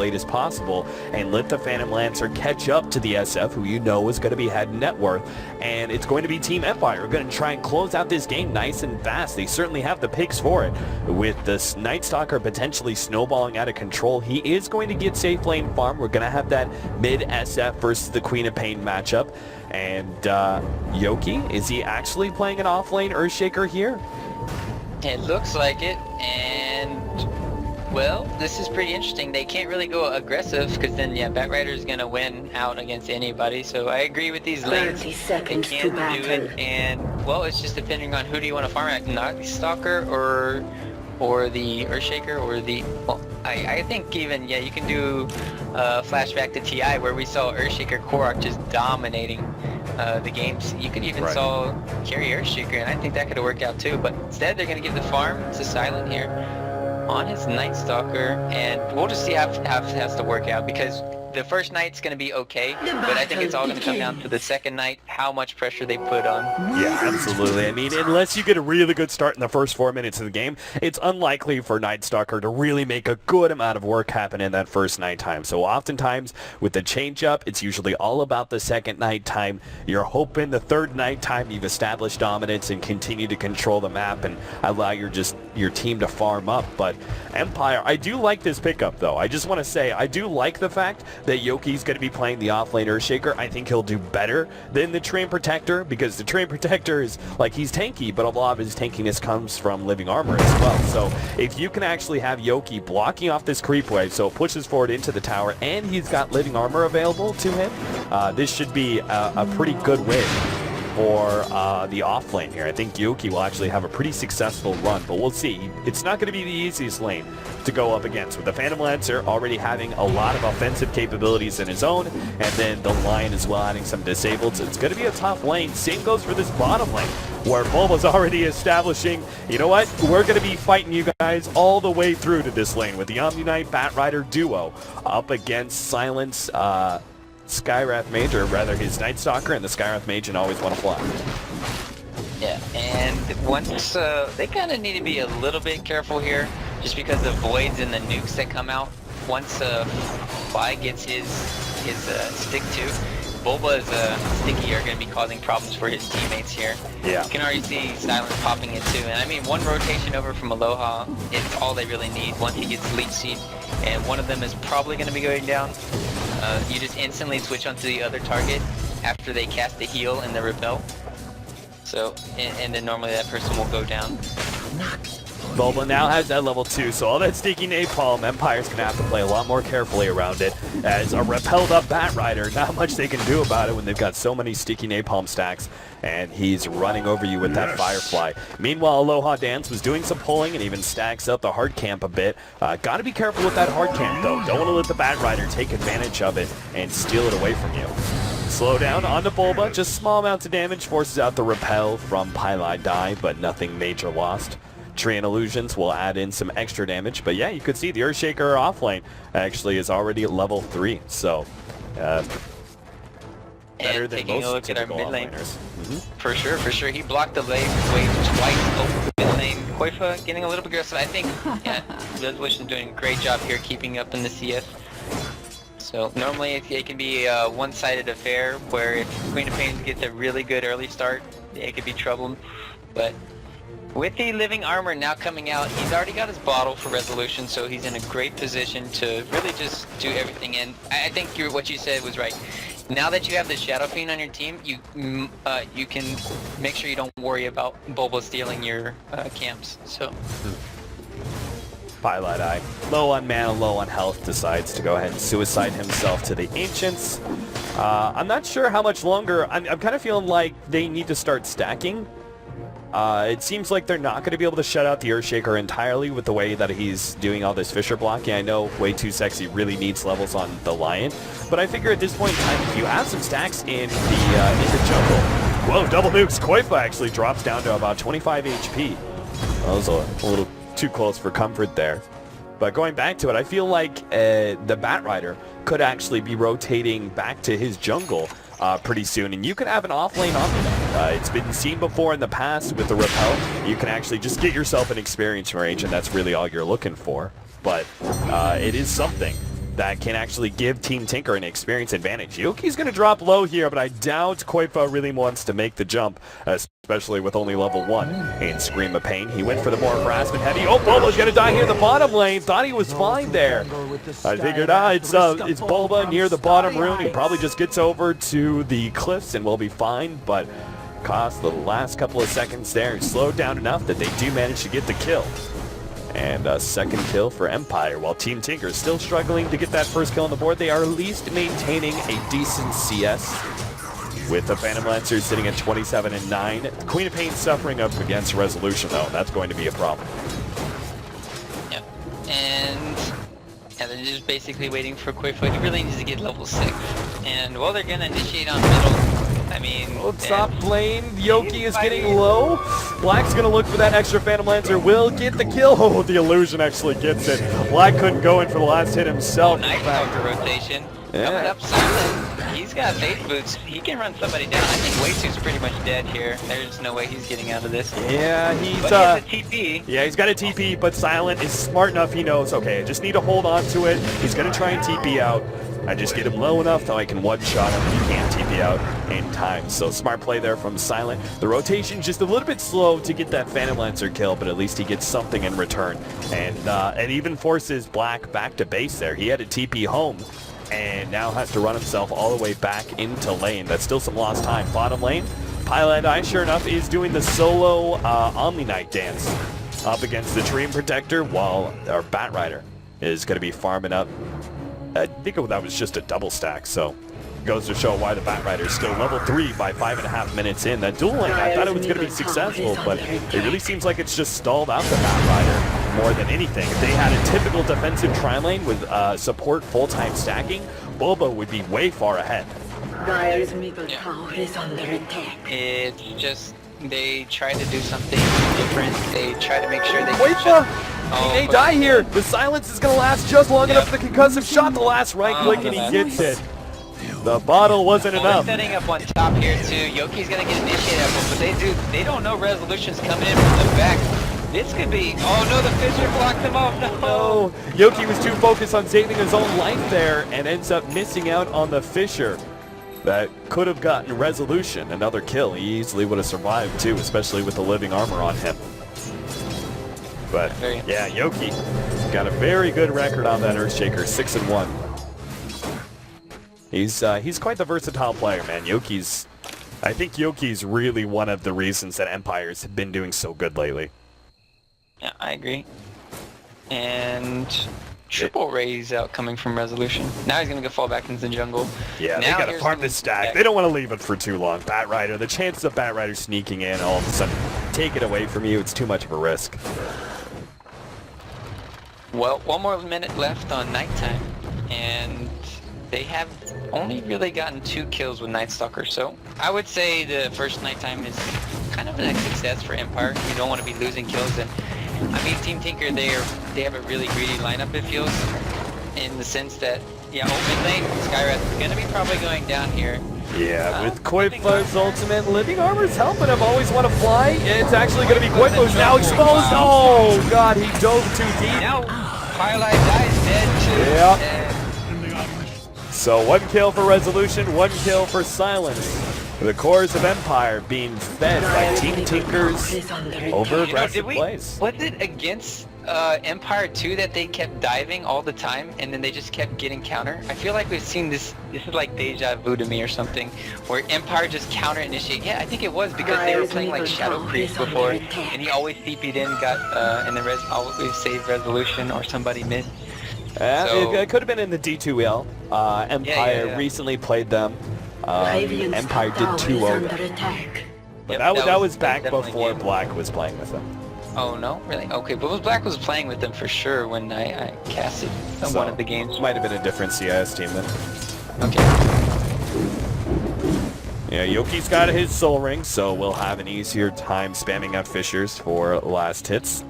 late as possible and let the Phantom Lancer catch up to the SF, who you know is going to be head net worth. And it's going to be Team Empire. We're going to try and close out this game nice and fast. They certainly have the picks for it. With the Night Stalker potentially snowballing out of control, he is going to get safe lane farm. We're going to have that mid SF versus the Queen of Pain matchup. And Yoki, is he actually playing an offlane Earthshaker here? It looks like it, and well, this is pretty interesting. They can't really go aggressive because then, yeah, Batrider's gonna win out against anybody. So I agree with these lanes. 30 They seconds to can't do battle. it, and well, it's just depending on who do you want to farm at, Navi-Stalker or the Earthshaker or the. Well, I think even you can do flashback to TI where we saw Earthshaker Korok just dominating the games. You could even saw carry Earthshaker, and I think that could have worked out too. But instead, they're going to give the farm to Silent here on his Night Stalker, and we'll just see how it has to work out, because the first night's going to be okay, but I think it's all going to come down to the second night, how much pressure they put on. Yeah, absolutely. I mean, unless you get a really good start in the first 4 minutes of the game, it's unlikely for Night Stalker to really make a good amount of work happen in that first night time. So oftentimes, with the change-up, it's usually all about the second night time. You're hoping the third night time you've established dominance and continue to control the map and allow your team to farm up. But Empire, I do like this pickup, though. I just want to say, I do like the fact that Yoki's going to be playing the offlane Earthshaker. I think he'll do better than the Train Protector, because the Train Protector is, like, he's tanky, but a lot of his tankiness comes from living armor as well. So if you can actually have Yoki blocking off this creep wave, so it pushes forward into the tower, and he's got living armor available to him, this should be a pretty good win for the offlane here. I think Yoki will actually have a pretty successful run, but we'll see. It's not going to be the easiest lane to go up against, with the Phantom Lancer already having a lot of offensive capabilities in his own, and then the Lion as well having some disabled, so it's going to be a tough lane. Same goes for this bottom lane, where Bulba's already establishing, you know what, we're going to be fighting you guys all the way through to this lane with the Omni Knight Batrider duo up against Silence Skywrath Mage, or rather his Night Stalker and the Skywrath Mage, and always want to fly. Yeah, and once they kind of need to be a little bit careful here, just because of voids and the nukes that come out. Once Fly gets his stick too, Bulba's sticky are going to be causing problems for his teammates here. Yeah. You can already see Silence popping it too, and I mean, one rotation over from Aloha is all they really need once he gets Leech Seed, and one of them is probably going to be going down. You just instantly switch onto the other target after they cast the heal and the repel. So, and then normally that person will go down. Bulba now has that level 2, so all that sticky napalm, Empire's going to have to play a lot more carefully around it. As a repelled up Batrider, not much they can do about it when they've got so many sticky napalm stacks, and he's running over you with that Firefly. Meanwhile, Aloha Dance was doing some pulling and even stacks up the hard camp a bit. Got to be careful with that hard camp, though. Don't want to let the Batrider take advantage of it and steal it away from you. Slow down onto Bulba, just small amounts of damage, forces out the repel from Pylai Die, but nothing major lost. Treant Illusions will add in some extra damage, but yeah, you could see the Earthshaker offlane actually is already at level 3, so better than taking most a look at our typical mid lane. offlaners. For sure. He blocked the wave twice over the mid lane. Koifa getting a little bit aggressive. I think, yeah, Resolution doing a great job here keeping up in the CF. So normally it can be a one-sided affair where if Queen of Pain gets a really good early start, it could be trouble. But with the living armor now coming out, he's already got his bottle for resolution, so he's in a great position to really just do everything. And I think what you said was right. Now that you have the Shadow Fiend on your team, you can make sure you don't worry about Bulba stealing your camps. So. Pylai Die, low on mana, low on health, decides to go ahead and suicide himself to the Ancients. I'm not sure how much longer. I'm kind of feeling like they need to start stacking. It seems like they're not going to be able to shut out the Earthshaker entirely with the way that he's doing all this Fisher blocking. I know Way Too Sexy really needs levels on the Lion, but I figure at this point in time, if you have some stacks in the jungle, whoa, double nukes. Koifa actually drops down to about 25 HP. That was a little too close for comfort there. But going back to it, I feel like the Batrider could actually be rotating back to his jungle pretty soon, and you can have an offlane Omni. It's been seen before in the past with the repel. You can actually just get yourself an experience range, and that's really all you're looking for. But it is something. that can actually give Team Tinker an experience advantage. Yoki's going to drop low here, but I doubt Qualifier really wants to make the jump, especially with only level 1 in Scream of Pain. He went for the more harassment heavy. Oh, Bulba's going to die here in the bottom lane. Thought he was fine there. I figured, it's Bulba near the bottom rune. He probably just gets over to the cliffs and will be fine, but cost the last couple of seconds there. Slowed down enough that they do manage to get the kill. And a second kill for Empire, while Team Tinker is still struggling to get that first kill on the board. They are at least maintaining a decent CS, with the Phantom Lancer sitting at 27 and 9. Queen of Pain suffering up against Resolution, though. That's going to be a problem. Yep. And they're just basically waiting for Qualifier. He really needs to get level 6. And while they're going to initiate on middle, I mean... top lane, Yoki is getting low. Black's going to look for that extra Phantom Lancer, will get the kill. Oh, the illusion actually gets it. Black couldn't go in for the last hit himself. Nice counter rotation. Yeah. Coming up Silent. He's got bait boots. He can run somebody down. I think Way2's pretty much dead here. There's no way he's getting out of this. Yeah, he's but he has a TP. Yeah, he's got a TP, but Silent is smart enough. He knows, okay, I just need to hold on to it. He's going to try and TP out. I just get him low enough so I can one-shot him and he can't TP out in time. So smart play there from Silent. The rotation just a little bit slow to get that Phantom Lancer kill, but at least he gets something in return. And it even forces Black back to base there. He had a TP home and now has to run himself all the way back into lane. That's still some lost time. Bottom lane, Pilot Eye, sure enough, is doing the solo Omni Knight dance up against the Dream Protector, while our Bat Rider is going to be farming up. I think that was just a double stack, so goes to show why the Bat Rider is still level 3 by 5.5 minutes in. That dual lane, I thought it was going to be successful, but it really seems like it's just stalled out the Bat Rider more than anything. If they had a typical defensive tri-lane with support full-time stacking, Bulba would be way far ahead. Dire's middle tower is under attack. It's just, they try to do something different. They try to make sure they He may die here. The silence is going to last just long enough for the concussive shot. The last right click and he gets it. The bottle wasn't enough. Setting up on top here too. Yoki's going to get initiated up, but they don't know Resolution's coming in from the back. This could be, oh no, the Fisher blocked him off. No. Yoki was too focused on saving his own life there and ends up missing out on the Fisher. That could have gotten Resolution another kill. He easily would have survived too, especially with the living armor on him. But yeah, Yoki got a very good record on that Earthshaker, 6-1. He's quite the versatile player, man. I think Yoki's really one of the reasons that Empires have been doing so good lately. Yeah, I agree. And triple raise out coming from Resolution. Now he's gonna go fall back into the jungle. Yeah, they gotta farm this stack. They don't want to leave it for too long. Bat Rider, the chances of Bat Rider sneaking in all of a sudden take it away from you, it's too much of a risk. Well, one more minute left on Nighttime, and they have only really gotten 2 kills with Night Stalker, so I would say the first Nighttime is kind of a success for Empire. You don't want to be losing kills, and I mean Team Tinker, they have a really greedy lineup, it feels, in the sense that, yeah, open lane, Skyrath is going to be probably going down here. Yeah, with Qualifiers ultimate, living armor's helping him always want to fly. It's actually going to be Qualifiers now exposed. Oh god, he dove too deep. Now, Twilight dies dead too. Yeah. So 1 kill for Resolution, 1 kill for Silence. The cores of Empire being fed by Team Tinker's over-aggressive plays. Was it against Empire 2 that they kept diving all the time and then they just kept getting counter? I feel like we've seen this is like deja vu to me or something, where Empire just counter initiate. Yeah, I think it was because they were playing like Shadow Priest before and he always TP'd in, got and then always saved Resolution or somebody missed. It could have been in the D2L. Empire recently played them. Empire did 2-0 them. But that was back before Black was playing with them. Oh no, really? Okay, but Black was playing with them for sure when I casted one of the games. Might have been a different CIS team then. Okay. Yeah, Yoki's got his soul ring, so we'll have an easier time spamming out Fishers for last hits.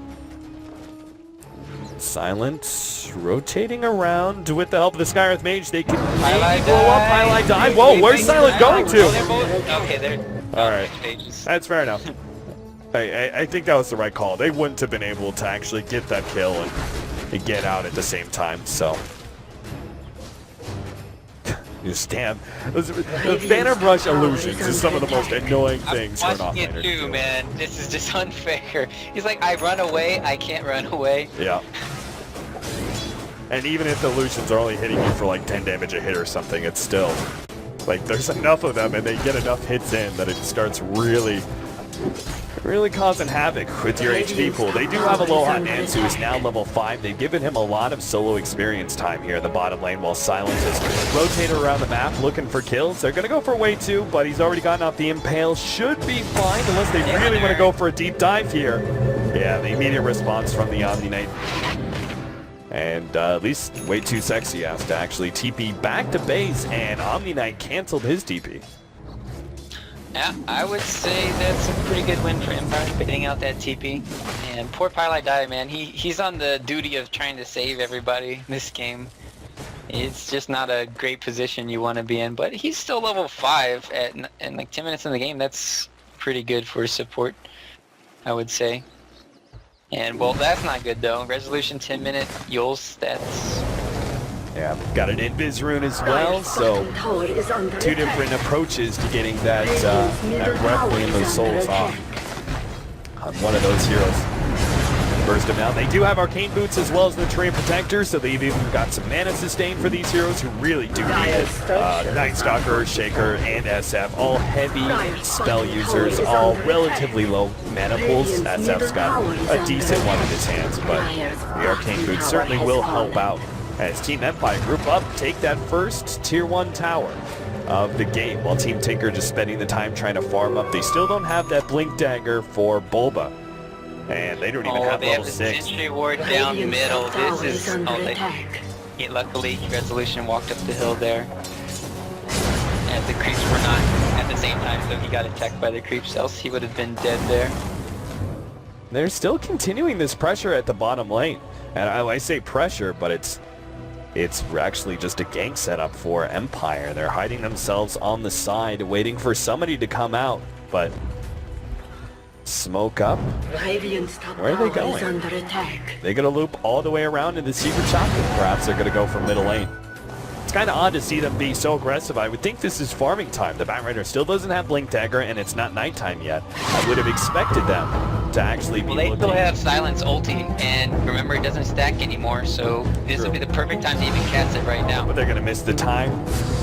Silent rotating around with the help of the Skyrath Mage. They can maybe blow up Highlight Dive. Whoa, where's Silent going to? Okay, they're alright, that's fair enough. I think that was the right call. They wouldn't have been able to actually get that kill and get out at the same time, so. Just damn. The banner brush illusions is some of the most annoying things for an I'm watching offlaner it to too, do. man. This is just unfair. He's like, I run away, I can't run away. Yeah. And even if the illusions are only hitting you for like 10 damage a hit or something, it's still like there's enough of them and they get enough hits in that it starts really causing havoc with your HP pool. They do have a low hot Nance who is now level 5. They've given him a lot of solo experience time here in the bottom lane while Silent is rotating around the map looking for kills. They're going to go for wave 2, but he's already gotten off the impale. Should be fine unless they really want to go for a deep dive here. Yeah, the immediate response from the Omni Knight. And at least way too sexy has to actually TP back to base, and Omni Knight canceled his TP. Yeah, I would say that's a pretty good win for Empire, getting out that TP. And poor Pilot Die, man. He's on the duty of trying to save everybody this game. It's just not a great position you want to be in, but he's still level 5 and like 10 minutes in the game. That's pretty good for support, I would say. And well, that's not good though. Resolution 10-minute Yule stats. Yeah, got an Invis rune as well, so two different approaches to getting that Requiem of Souls off on one of those heroes. Burst him out. They do have Arcane Boots as well as the Terrain Protector, so they've even got some mana sustain for these heroes who really do need it. Night Stalker, Shaker, and SF, all heavy spell users, all relatively low mana pools. SF's got a decent one in his hands, but the Arcane Boots certainly will help out as Team Empire group up, take that first Tier 1 tower of the game, while Team Tinker just spending the time trying to farm up. They still don't have that Blink Dagger for Bulba, and they don't even have they level have the 6. Sentry Ward down middle. This is... luckily, Resolution walked up the hill there. And the creeps were not at the same time, so he got attacked by the creeps, else he would have been dead there. They're still continuing this pressure at the bottom lane, and I say pressure, but it's actually just a gank setup for Empire. They're hiding themselves on the side, waiting for somebody to come out, but smoke up. Where are they going? They're going to loop all the way around in the secret chocolate. Perhaps they're going to go for middle lane. It's kind of odd to see them be so aggressive. I would think this is farming time. The Batrider still doesn't have Blink Dagger, and it's not nighttime yet. I would have expected them to actually be They looking. still have Silence ulti, and remember, it doesn't stack anymore, so this would be the perfect time to even cast it right now. But they're going to miss the time.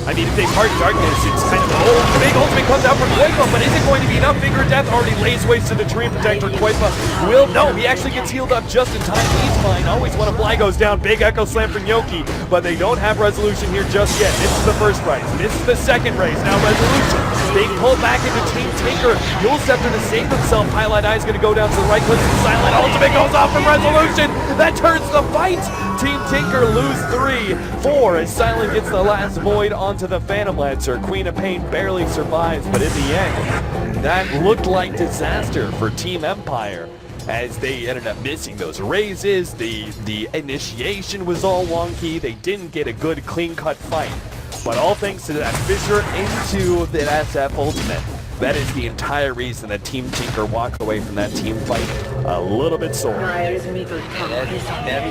I mean, if they part darkness, it's kind of... Oh, the big ultimate comes out from Quaifa, but is it going to be enough? Vigor Death already lays waste to the Terrain Protector. Quaifa will... No, he actually gets healed up just in time. He's fine. Always when a fly goes down. Big Echo Slam from Yoki, but they don't have Resolution here just yet. This is the first race. This is the second race. Now Resolution. They pull back into Team Tinker. Yule Scepter to save himself. Highlight Eye is going to go down to the right. Clicks the Silent ultimate goes off from Resolution. That turns the fight. Team Tinker lose 3-4 as Silent gets the last void onto the Phantom Lancer. Queen of Pain barely survives, but in the end, that looked like disaster for Team Empire as they ended up missing those raises. The initiation was all wonky. They didn't get a good clean-cut fight. But all thanks to that fissure into the SF ultimate. That is the entire reason that Team Tinker walked away from that team fight a little bit sore. That's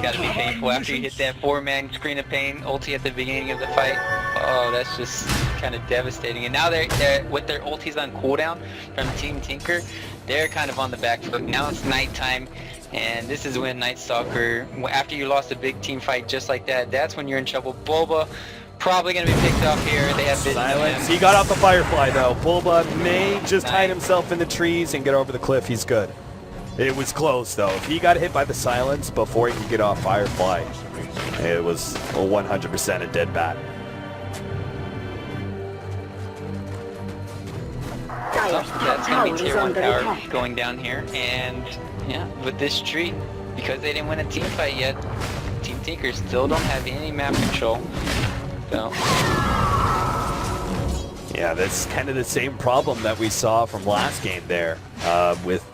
gotta be painful after you hit that 4-man Screen of Pain ulti at the beginning of the fight. Oh, that's just kind of devastating. And now they're with their ultis on cooldown from Team Tinker, they're kind of on the back foot. Now it's nighttime, and this is when Night Stalker, after you lost a big team fight just like that, that's when you're in trouble. Bulba probably going to be picked up here. They have Silence. He got off the Firefly though. Bulba may just hide himself in the trees and get over the cliff. He's good. It was close though. If he got hit by the Silence before he could get off Firefly, it was 100% a dead bat. That's going to be Tier 1 tower going down here. And yeah, with this tree, because they didn't win a team fight yet, Team Tinker still don't have any map control. So yeah, that's kind of the same problem that we saw from last game there with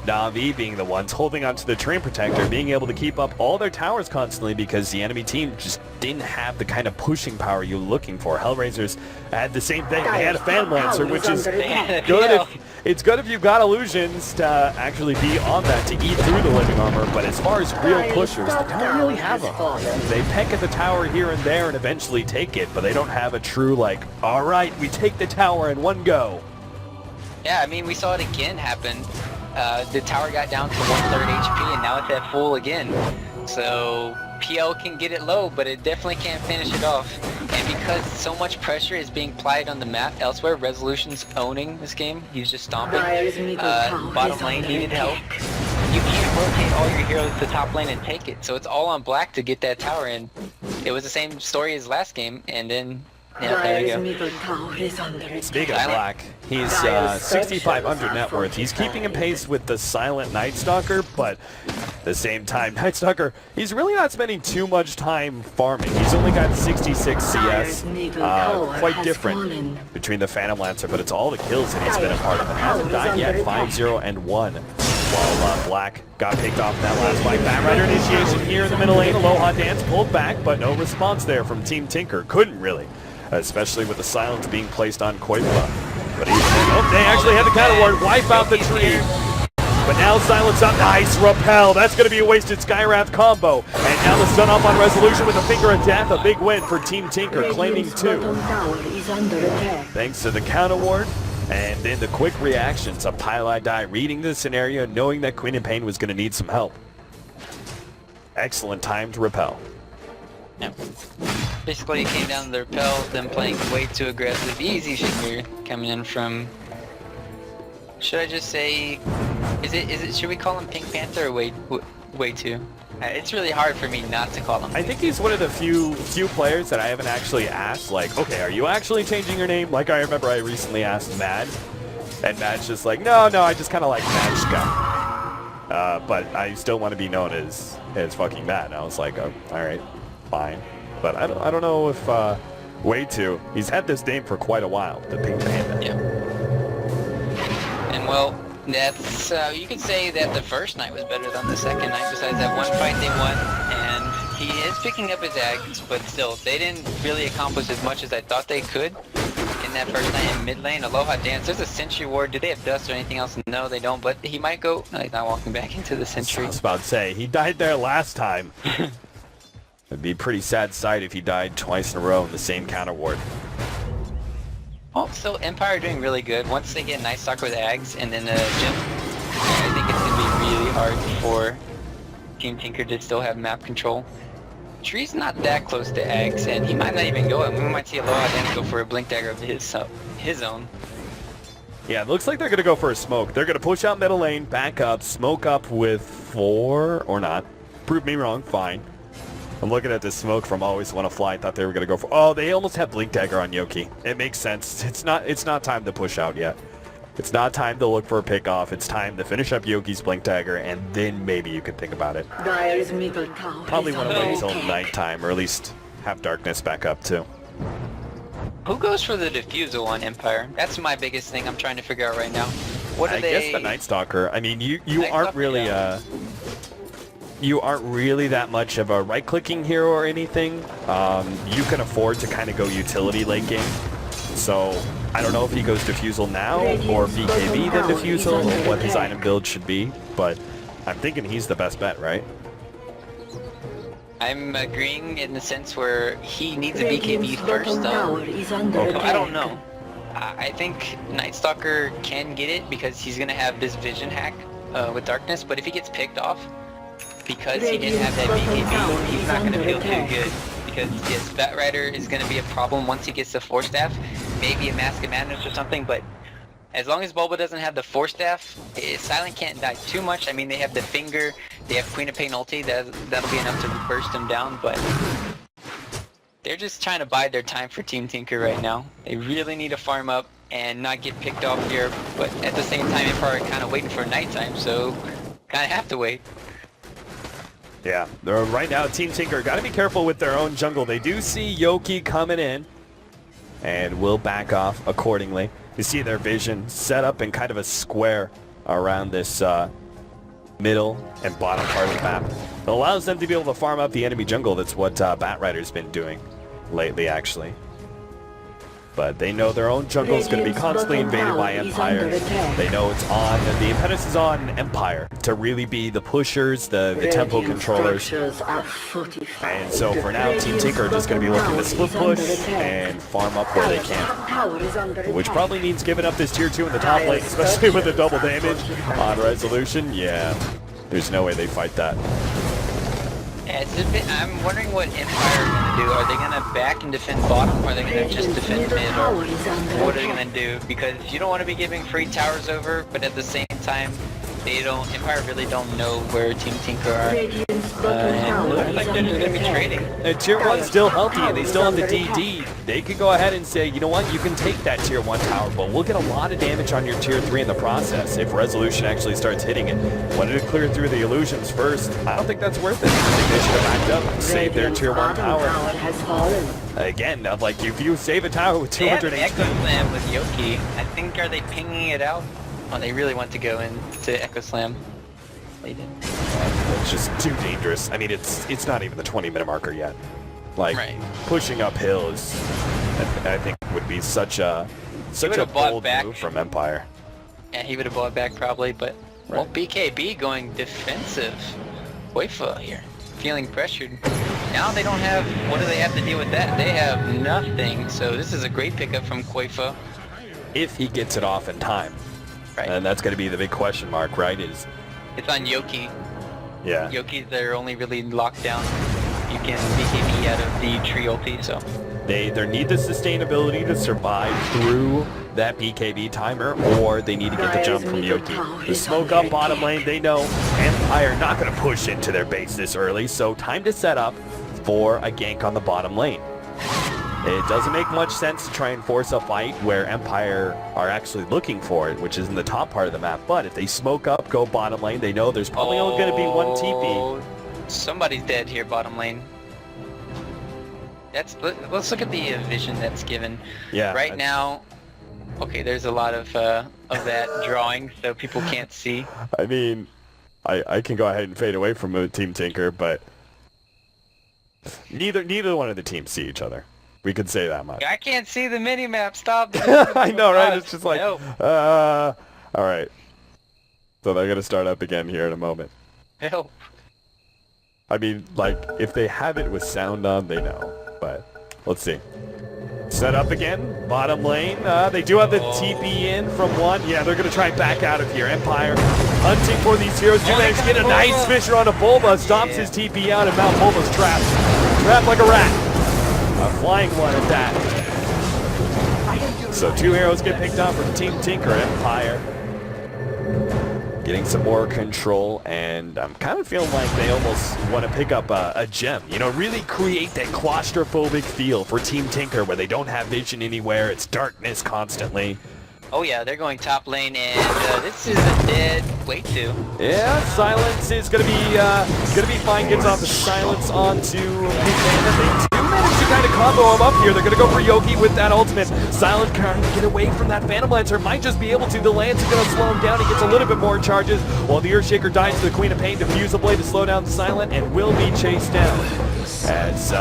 Navi being the ones holding onto the Terrain Protector, being able to keep up all their towers constantly because the enemy team just didn't have the kind of pushing power you're looking for. Hellraisers had the same thing. They had a Phantom Lancer, which is good. It's good if you've got illusions to actually be on that, to eat through the living armor, but as far as real pushers, they don't really have them. They peck at the tower here and there and eventually take it, but they don't have a true, like, all right, we take the tower in one go. Yeah, I mean, we saw it again happen. The tower got down to 1/3 HP, and now it's at full again. So PL can get it low, but it definitely can't finish it off. And because so much pressure is being applied on the map elsewhere, Resolution's owning this game. He's just stomping. Bottom lane needed help. You can't rotate all your heroes to top lane and take it, so it's all on Black to get that tower in. It was the same story as last game, and then yeah, there we go. Speaking of Black, he's 6,500 net worth. He's keeping in pace with the silent Night Stalker, but at the same time, Night Stalker, he's really not spending too much time farming. He's only got 66 CS, quite different between the Phantom Lancer, but it's all the kills that he's been a part of. It hasn't died yet, 5-0 and 1. While Black got picked off in that last fight. Batrider initiation here in the middle lane. Aloha Dance pulled back, but no response there from Team Tinker. Couldn't really. Especially with the silence being placed on Qualifier. But even then, oh, they actually had the counter ward, wipe out the tree. But now silence up, nice repel. That's going to be a wasted Skywrath combo. And now the stun up on Resolution with a finger of death. A big win for Team Tinker, claiming 2. Thanks to the counter ward. And then the quick reactions of Pile Die, reading the scenario, knowing that Queen and Pain was going to need some help. Excellent time to repel. Yeah. Basically, it came down to the repel, them playing way too aggressive. Easy shooter coming in from. Should I just say? Is it? Should we call him Pink Panther or way too? It's really hard for me not to call him. I think he's one of the few players that I haven't actually asked, like, okay, are you actually changing your name? Like, I remember I recently asked Mad, and Mad's just like, no, I just kind of like Madshka. But I still want to be known as fucking Mad. And I was like, oh, all right, fine. But I don't know if way too. He's had this name for quite a while, the Pink Panda. Yeah. And well, that's you could say that the first night was better than the second night. Besides that one fight they won, and he is picking up his ags, but still, they didn't really accomplish as much as I thought they could in that first night in mid lane. Aloha Dance. There's a Sentry Ward. Do they have Dust or anything else? No, they don't. But he might go. No, he's not walking back into the Sentry. I was about to say he died there last time. It'd be a pretty sad sight if he died twice in a row in the same counter ward. Oh, so Empire are doing really good. Once they get Night Stalker with Ags and then Gym, I think it's going to be really hard for Team Tinker to still have map control. Tree's not that close to Ags, and he might not even go. We might see Aloha Dance go for a Blink Dagger of his own. Yeah, it looks like they're going to go for a smoke. They're going to push out middle lane, back up, smoke up with 4 or not. Prove me wrong, fine. I'm looking at this smoke from Always Wanna Fly. I thought they were gonna go for. Oh, they almost have Blink Dagger on Yoki. It makes sense. It's not time to push out yet. It's not time to look for a pick off. It's time to finish up Yoki's Blink Dagger, and then maybe you could think about it. Probably want to wait until nighttime, or at least have darkness back up too. Who goes for the Diffusal on Empire? That's my biggest thing I'm trying to figure out right now. What are they? I guess the Night Stalker. I mean, you aren't really you aren't really that much of a right-clicking hero or anything. You can afford to kind of go utility late game. So I don't know if he goes Diffusal now or BKB then Diffusal or what his item build should be, but I'm thinking he's the best bet, right? I'm agreeing in the sense where he needs a BKB first though. Okay. I don't know. I think Night Stalker can get it because he's going to have this vision hack with Darkness, but if he gets picked off, because he didn't have that BKB, he's not going to feel too good. Because, yes, Batrider is going to be a problem once he gets the Force Staff. Maybe a Mask of Madness or something, but as long as Bulba doesn't have the Force Staff, Silent can't die too much. I mean, they have the Finger, they have Queen of Pain ulti, that'll be enough to burst him down, but they're just trying to bide their time for Team Tinker right now. They really need to farm up and not get picked off here, but at the same time, Empire are kind of waiting for nighttime, so kind of have to wait. Yeah, right now Team Tinker got to be careful with their own jungle. They do see Yoki coming in and will back off accordingly. You see their vision set up in kind of a square around this middle, and bottom part of the map. It allows them to be able to farm up the enemy jungle. That's what Batrider's been doing lately, actually. But they know their own jungle is going to be constantly invaded by Empire. They know it's on. The impetus is on Empire to really be the pushers, the tempo controllers. And so for now, Team Tinker are just going to be looking to split push and farm up where they can. Which probably means giving up this tier 2 in the top lane, especially with the double damage on Resolution. Yeah, there's no way they fight that. Yeah, it's a bit, I'm wondering what Empire are going to do. Are they going to back and defend bottom, or are they going to just defend mid, or what are they going to do? Because you don't want to be giving free towers over, but at the same time, Empire really don't know where Team Tinker are. And it looks like they're just going to be trading. Tier 1's still healthy, and they still have the DD. They could go ahead and say, you know what, you can take that tier 1 tower, but we'll get a lot of damage on your tier 3 in the process if Resolution actually starts hitting it. Wanted to clear through the illusions first. I don't think that's worth it. I think they should have backed up and saved their tier 1 tower. Again, like, if you save a tower with 200 HP. Echo Slam with Yoki. I think, are they pinging it out? Oh, they really want to go into Echo Slam. They did. It's just too dangerous. I mean, it's not even the 20-minute marker yet. Like, pushing uphill is, I think, would be such a bold move from Empire. Yeah, he would have bought back probably, but well, BKB going defensive. Qualifier here, feeling pressured. Now they don't have. What do they have to deal with that? They have nothing. So this is a great pickup from Qualifier. If he gets it off in time. Right. And that's going to be the big question mark, right? It's on Yoki. Yeah. Yoki's their only really lockdown. You can BKB out of the tree ulti, so. They either need the sustainability to survive through that BKB timer, or they need to get the jump from Yoki. The smoke up bottom lane, they know Empire not going to push into their base this early, so time to set up for a gank on the bottom lane. It doesn't make much sense to try and force a fight where Empire are actually looking for it, which is in the top part of the map. But if they smoke up, go bottom lane, they know there's probably only going to be one TP. Somebody's dead here, bottom lane. Let's look at the vision that's given. Yeah. Right now, okay, there's a lot of that drawing, so people can't see. I mean, I can go ahead and fade away from Team Tinker, but neither one of the teams see each other. We could say that much. I can't see the mini-map. Stop. I know, right? It's just like, all right. So they're going to start up again here in a moment. Help. I mean, like, if they have it with sound on, they know. But let's see. Set up again. Bottom lane. They do have the TP in from one. Yeah, they're going to try and back out of here. Empire hunting for these heroes. Do manage to get a nice Fisher on a Bulba. Stops his TP out, and Mount Bulba's trapped. Trapped like a rat. A flying one at that. So 2 heroes get picked up from Team Tinker. Empire getting some more control, and I'm kind of feeling like they almost want to pick up a gem. You know, really create that claustrophobic feel for Team Tinker where they don't have vision anywhere. It's darkness constantly. Oh yeah, they're going top lane, and this is a dead wait to. Yeah, silence is gonna be fine. Gets off the silence onto Panda. They do manage to kind of combo him up here. They're gonna go for Yoki with that ultimate. Silent trying to get away from that Phantom Lancer. Might just be able to. The Lance is gonna slow him down. He gets a little bit more charges, while the Earthshaker dies to the Queen of Pain. Diffuse the blade to slow down the Silent, and will be chased down. As the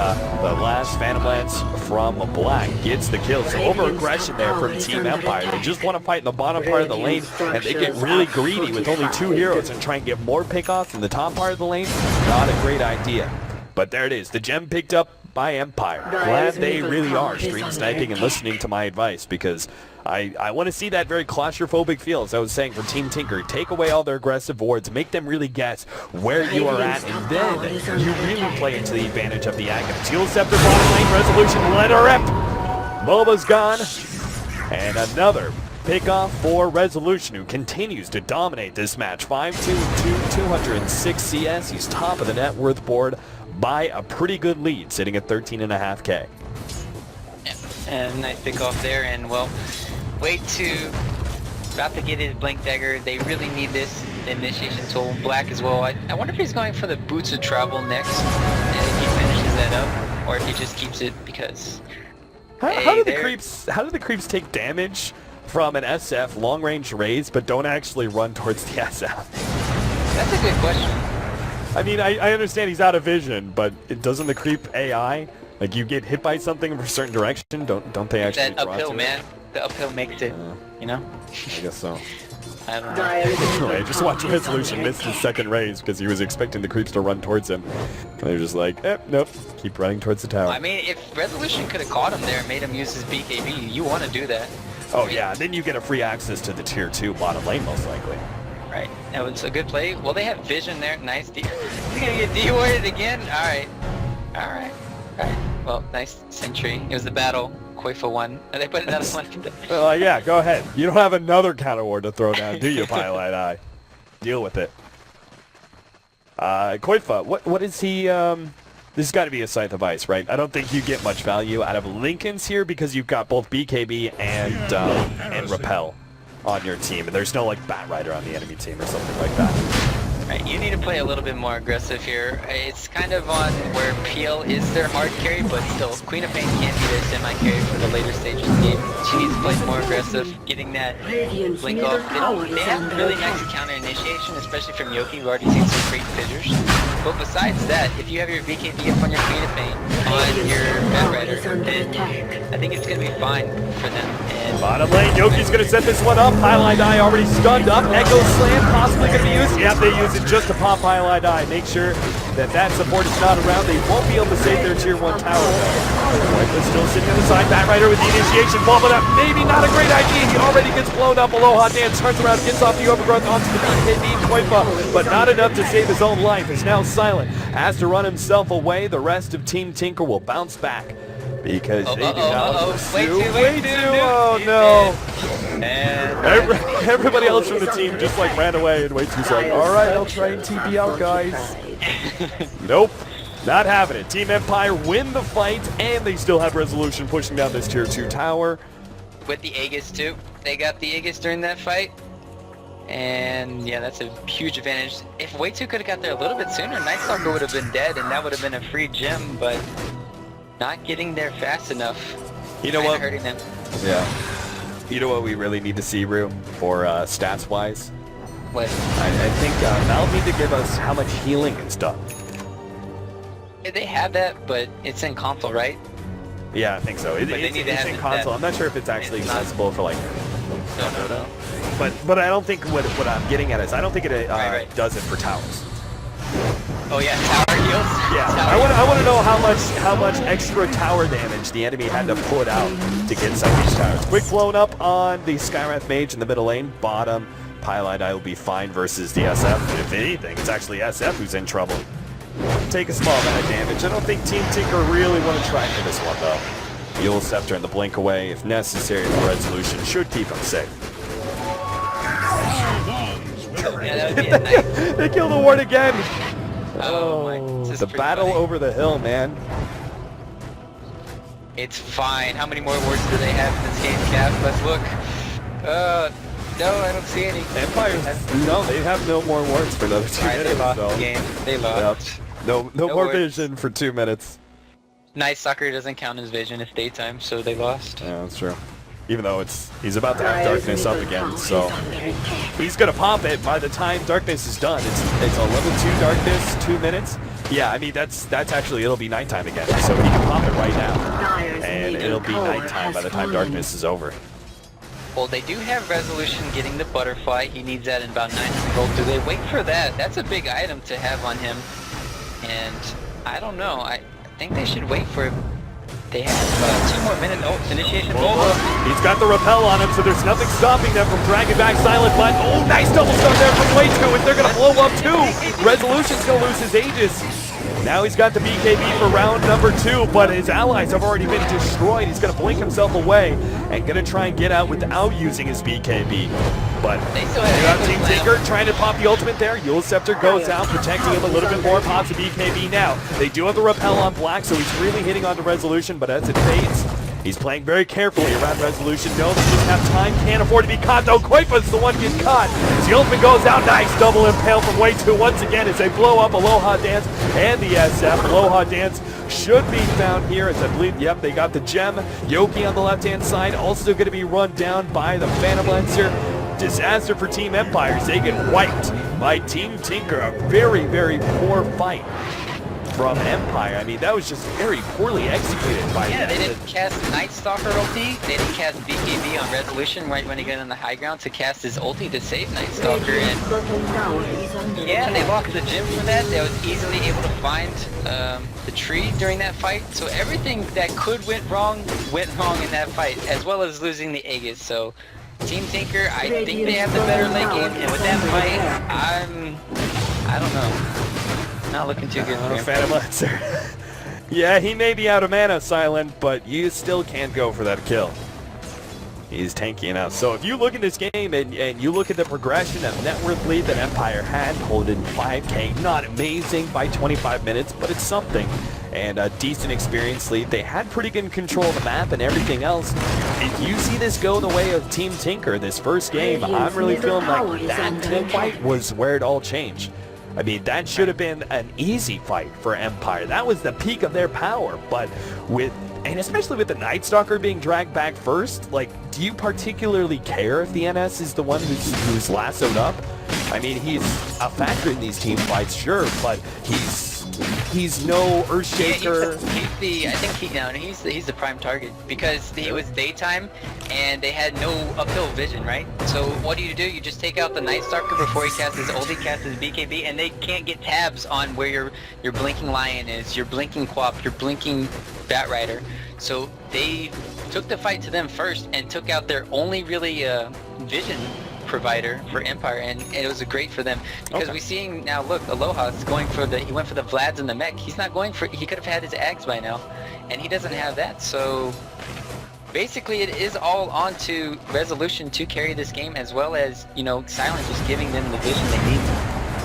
last Phantom Lance from Black gets the kill. So over-aggression there from Team Empire. They just want to fight in the bottom part of the lane, and they get really greedy with only 2 heroes and try and get more pickoffs in the top part of the lane. Not a great idea. But there it is, the gem picked up by Empire. Glad they really are stream sniping and listening to my advice, because I want to see that very claustrophobic feel, as I was saying, for Team Tinker. Take away all their aggressive wards, make them really guess where you are at, and then you really play into the advantage of the Aghanim. Teal Scepter bottom lane, Resolution, let her rip! Boba's gone, and another pickoff for Resolution, who continues to dominate this match. 5-2-2, 206 CS. He's top of the net worth board by a pretty good lead, sitting at 13.5K. Yeah, and nice pickoff there, and well, wait to about to get his Blink Dagger. They really need this initiation tool. Black as well. I wonder if he's going for the Boots of Travel next, and if he finishes that up, or if he just keeps it, because how do the creeps take damage from an SF long range raise, but don't actually run towards the SF? That's a good question. I mean, I understand he's out of vision, but doesn't the creep AI, like you get hit by something from a certain direction, don't they actually That draw uphill, to man. The uphill makes it, you know? I guess so. I don't know. Dyer's middle Anyway, just watch tower is Resolution under miss his attack. second raise because he was expecting the creeps to run towards him. And they're just like, nope, keep running towards the tower. I mean, if Resolution could have caught him there and made him use his BKB, you want to do that. Oh yeah, then you get a free access to the tier 2 bottom lane most likely. Right. That was a good play. Well, they have vision there. Nice. He's going to get de-warded again? Alright. Alright. Alright. Well, nice sentry. It was the battle. Qualifier won. They put another one. Yeah, go ahead. You don't have another counter ward to throw down, do you, Pilot Eye? Deal with it. Qualifier, what is he, this has got to be a Scythe of Ice, right? I don't think you get much value out of Lincoln's here because you've got both BKB and Repel on your team, and there's no, like, Bat Rider on the enemy team or something like that. Right, you need to play a little bit more aggressive here. It's kind of on where PL is their hard carry, but still, Queen of Pain can't be their semi-carry for the later stages of the game. She needs to play more aggressive, getting that Radiant's blink middle off. tower They is have under really attack. nice counter initiation, especially from Yoki. We've already seen some great fissures. But besides that, if you have your BKB up on your Queen of Pain, on your Bat Rider, then I think it's going to be fine for them. And Bottom lane, Yoki's going to set this one up. Highlight Eye already stunned up. Echo Slam possibly going to be used. Yep, they use it just to pop Highlight Eye. Make sure that support is not around. They won't be able to save their tier 1 tower though. Qualifier still sitting on the side. Bat Rider with the initiation ball, but maybe not a great idea. He already gets blown up. Aloha Dance turns around, gets off the overgrowth onto the BKB. Qualifier, but not enough to save his own life. Is now silent. Has to run himself away. The rest of Team Tinker will bounce back. Because they do not pursue. Way too. Oh no. And Everybody else from the team just like ran away and Way2's like, alright, I'll try and TP out, guys. Nope. Not having it. Team Empire win the fight, and they still have Resolution pushing down this tier 2 tower. with the Aegis too. They got the Aegis during that fight. And yeah, that's a huge advantage. If Way2 could have got there a little bit sooner, Nightstalker would have been dead and that would have been a free gem, but not getting there fast enough. You know what? Hurting them. Yeah. You know what we really need to see, Rue, for stats-wise? What? I think Valve need to give us how much healing is done. Yeah, they have that, but it's in console, right? Yeah, I think so. But they need to it's have in it- console. that- I'm not sure if it's actually it's not- accessible for like No. But I don't think what I'm getting at is I don't think it Right. does it for towers. Oh yeah, tower heals. Yeah, Tower I want to know how much extra tower damage the enemy had to put out to get some of these towers. Quick blown up on the Skywrath Mage in the middle lane. Bottom, Pylite Eye will be fine versus the SF. If anything, it's actually SF who's in trouble. Take a small amount of damage. I don't think Team Tinker really want to try for this one though. Yule Scepter and the Blink away, if necessary for resolution, should keep him safe. Yeah, that would be a nice. They kill the ward again. Oh my, this is The pretty battle funny. over the hill, man. It's fine. How many more wards do they have in this game, Cap? Let's look. No, I don't see any. Empires, no, they have no more wards for another 2 Alright, minutes. they lost so. the game. They Yep. lost. No No more words. vision for 2 minutes. Night Stalker doesn't count as vision. It's daytime, so they lost. Yeah, that's true. Even though he's about to have Dyer's darkness up middle again, tower so is under attack. he's gonna pop it by the time darkness is done. It's a level 2 darkness, 2 minutes. Yeah, I mean that's actually it'll be nighttime again, so he can pop it right now, Dyer's and middle it'll be tower nighttime by has the time fallen. darkness is over. Well, they do have Resolution getting the butterfly. He needs that in about 900 gold. Do they wait for that? That's a big item to have on him. And I don't know. I think they should wait for it. They have 2 more minutes. Oh, initiation. He's got the repel on him, so there's nothing stopping them from dragging back Silent But. Oh, nice double stun there from Way2, and they're gonna blow up too. Resolution's gonna lose his Aegis. Now he's got the BKB for round number 2, but his allies have already been destroyed. He's gonna blink himself away and gonna try and get out without using his BKB. But They still you have got Team Slam. Tinker trying to pop the ultimate there. Yule Scepter goes out, protecting him a little bit more. Pops the BKB now. They do have the repel on Black, so he's really hitting onto Resolution, but as it fades, he's playing very carefully around Resolution. Knows he doesn't have time, can't afford to be caught, though. Quaifa's the one getting caught. As the ultimate goes out, nice double impale from Way2 once again as they blow up Aloha Dance and the SF. Aloha Dance should be found here as I believe, yep, they got the gem. Yoki on the left-hand side, also going to be run down by the Phantom Lancer. disaster for Team Empires. They get wiped by Team Tinker. A very, very poor fight from Empire. I mean, that was just very poorly executed by Yeah, them. they didn't cast Night Stalker ulti. They didn't cast BKB on Resolution right when he got on the high ground to cast his ulti to save Night Stalker. And Bottom tower is under yeah, they attack. locked the gym for that. They was easily able to find the tree during that fight. So everything that could went wrong in that fight, as well as losing the Aegis. So Team Tinker, I think they have the better late game, and with that fight, I don't know. Not looking too good for him. Phantom Lancer. Yeah, he may be out of mana, Silent, but you still can't go for that kill. He's tanky enough. So if you look at this game and you look at the progression of net worth lead that Empire had, holding 5k, not amazing by 25 minutes, but it's something. And a decent experience lead. They had pretty good control of the map and everything else. If you see this go the way of Team Tinker this first game, I'm really feeling like that team fight was where it all changed. I mean, that should have been an easy fight for Empire. That was the peak of their power, but and especially with the Night Stalker being dragged back first, like, do you particularly care if the NS is the one who's lassoed up? I mean, he's a factor in these team fights, sure, but he's no Earthshaker. Yeah, he's the prime target because it was daytime and they had no uphill vision, right? So what do? You just take out the Night Stalker before he casts his ulti, casts his BKB, and they can't get tabs on where your blinking Lion is, your blinking Quap, your blinking Bat Rider. So they took the fight to them first and took out their only really vision provider for Empire, and it was great for them because we're seeing now, look, Aloha's going for he went for the Vlads and the mech. He's not going for, he could have had his Ags by now, and he doesn't have that. So basically it is all on to Resolution to carry this game, as well as, you know, Silent just giving them the vision they need.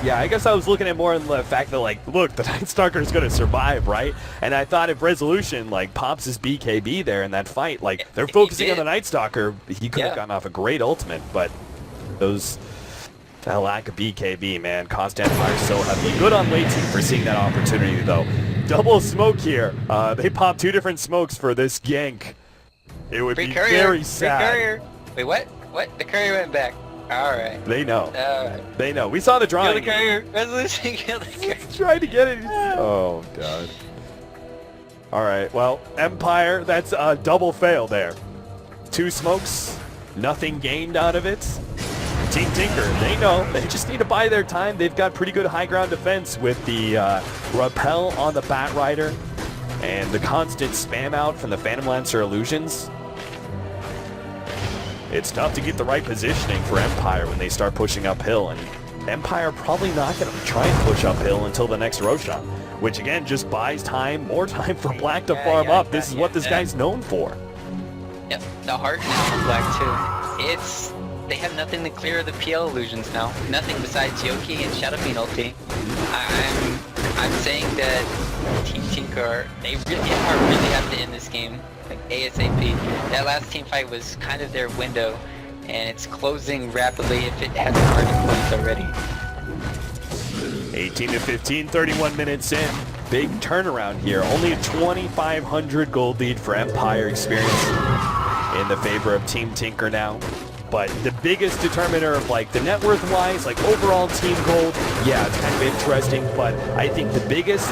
Yeah, I guess I was looking at more in the fact that, like, look, the Night Stalker is going to survive, right? And I thought if Resolution, like, pops his BKB there in that fight, like, they're focusing on the Night Stalker, he could have gotten off a great ultimate, but that lack of BKB, man, cost Empire so heavily. Good on late team for seeing that opportunity, though. Double smoke here. They popped 2 different smokes for this gank. It would be very sad. Wait, what? What? The courier went back. Alright. They know. Alright. They know. We saw the drawing. Kill the courier. Resolution, kill the courier. Tried to get it. Oh, God. Alright, well, Empire, that's a double fail there. 2 smokes, nothing gained out of it. Team Tinker, they know. They just need to buy their time. They've got pretty good high ground defense with the rappel on the Bat Rider and the constant spam out from the Phantom Lancer illusions. It's tough to get the right positioning for Empire when they start pushing uphill, and Empire probably not going to try and push uphill until the next Roshan, which again just buys time, more time for Black to farm up. This is what this guy's known for. Yep, the heart now on Black too. They have nothing to clear the PL illusions now. Nothing besides Yoki and Shadow Fiend ulti. I'm saying that Team Tinker, they really have to end this game, like ASAP. That last team fight was kind of their window, and it's closing rapidly if it hasn't already closed already. 18 to 15, 31 minutes in. Big turnaround here. Only a 2,500 gold lead for Empire experience in the favor of Team Tinker now. But the biggest determiner of, like, the net worth wise, like overall team gold, yeah, it's kind of interesting, but I think the biggest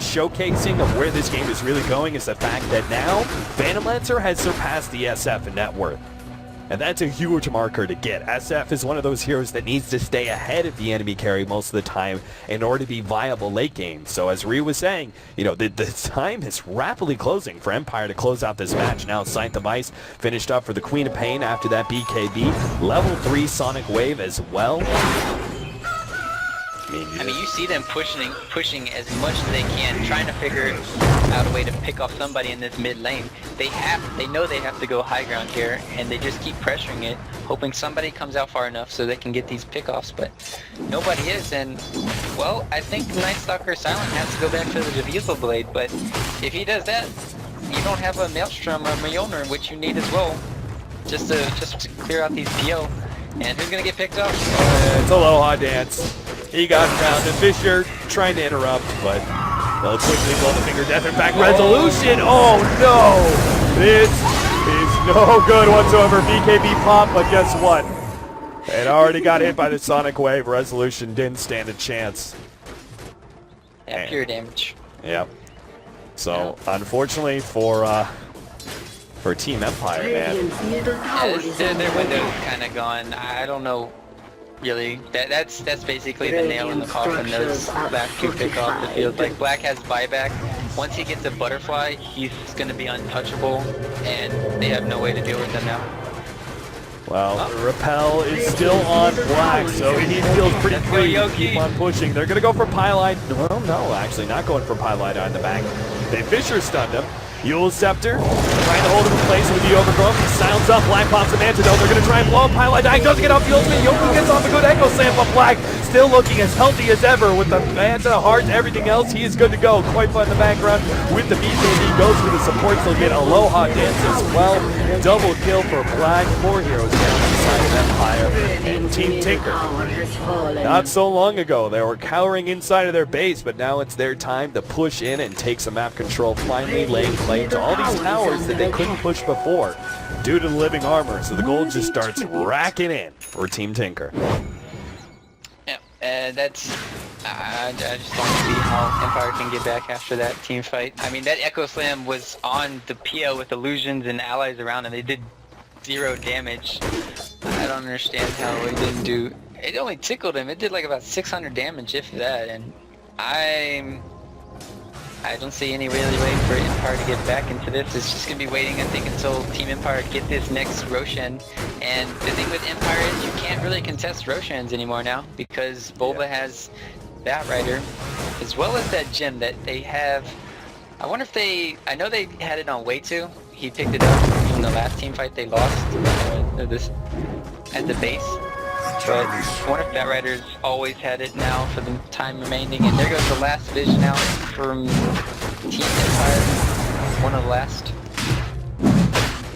showcasing of where this game is really going is the fact that now Phantom Lancer has surpassed the SF in net worth. And that's a huge marker to get. SF is one of those heroes that needs to stay ahead of the enemy carry most of the time in order to be viable late game. So as Ryu was saying, you know, the time is rapidly closing for Empire to close out this match. Now Scythe of Ice finished up for the Queen of Pain after that BKB. Level 3 Sonic Wave as well. I mean, you see them pushing as much as they can, trying to figure out a way to pick off somebody in this mid lane. They know they have to go high ground here, and they just keep pressuring it, hoping somebody comes out far enough so they can get these pickoffs, but nobody is, and, well, I think Night Stalker Silent has to go back to the Diffusal Blade, but if he does that, you don't have a Maelstrom or Mjolnir, which you need as well, just to clear out these PO. And who's gonna get picked up? It's Aloha Dance. He got found, and Fisher trying to interrupt, but they'll quickly blow the finger death. In fact, Resolution! Oh no! This is no good whatsoever. BKB pop, but guess what? It already got hit by the Sonic Wave. Resolution didn't stand a chance. Yeah, pure damage. Yep. So, unfortunately for Team Empire, man. Yeah, their window's kind of gone. I don't know, really. That's basically the nail in the coffin. Those last two pick off the field. Like, Black has buyback. Once he gets a butterfly, he's going to be untouchable, and they have no way to deal with him now. Well, Repel is still on Black, so he feels pretty free to keep on pushing. They're going to go for Pylite. Well, no, actually, not going for Pylite on the back. Fisher stunned him. Yule Scepter trying to hold him in place with the overgrowth. He silence up. Black pops an antidote. They're going to try and blow up Pylite. Dying doesn't get off the ultimate. Yoku gets off a good echo slam, but Black still looking as healthy as ever with the hands and the heart and everything else. He is good to go. Quite in the background with the BKB. Goes for the support. He'll get Aloha Dance as well. Double kill for Black. 4 heroes down inside of Empire. And Team Tinker. Not so long ago, they were cowering inside of their base, but now it's their time to push in and take some map control, finally laying claim to all these towers that they couldn't push before due to the living armor. So the gold just starts racking in for Team Tinker. Yeah, that's... I just don't see how Empire can get back after that team fight. I mean, that Echo Slam was on the PO with illusions and allies around, and they did 0 damage. I don't understand how it didn't do... It only tickled him. It did like about 600 damage, if that, and I don't see any really way for Empire to get back into this. It's just going to be waiting, I think, until Team Empire get this next Roshan. And the thing with Empire is you can't really contest Roshans anymore now, because Bulba has that Rider, as well as that gem that they have. I wonder if they... I know they had it on way 2. He picked it up from the last team fight they lost at the base. But I wonder if that Rider's always had it now for the time remaining. And there goes the last vision out from Team Empire. One of the last.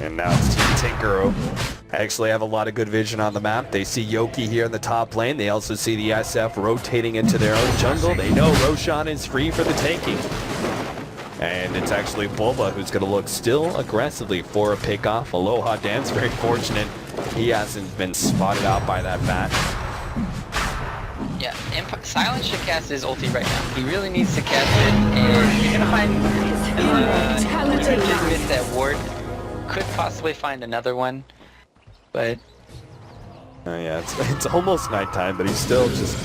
And now it's Team Tinker. Actually have a lot of good vision on the map. They see Yoki here in the top lane. They also see the SF rotating into their own jungle. They know Roshan is free for the taking. And it's actually Bulba who's going to look still aggressively for a pick-off. Aloha Dance, very fortunate. He hasn't been spotted out by that bat. Yeah, Silence should cast his ulti right now. He really needs to cast it, and you're gonna find he just missed that ward. Could possibly find another one, but yeah, it's almost nighttime, but he's still just,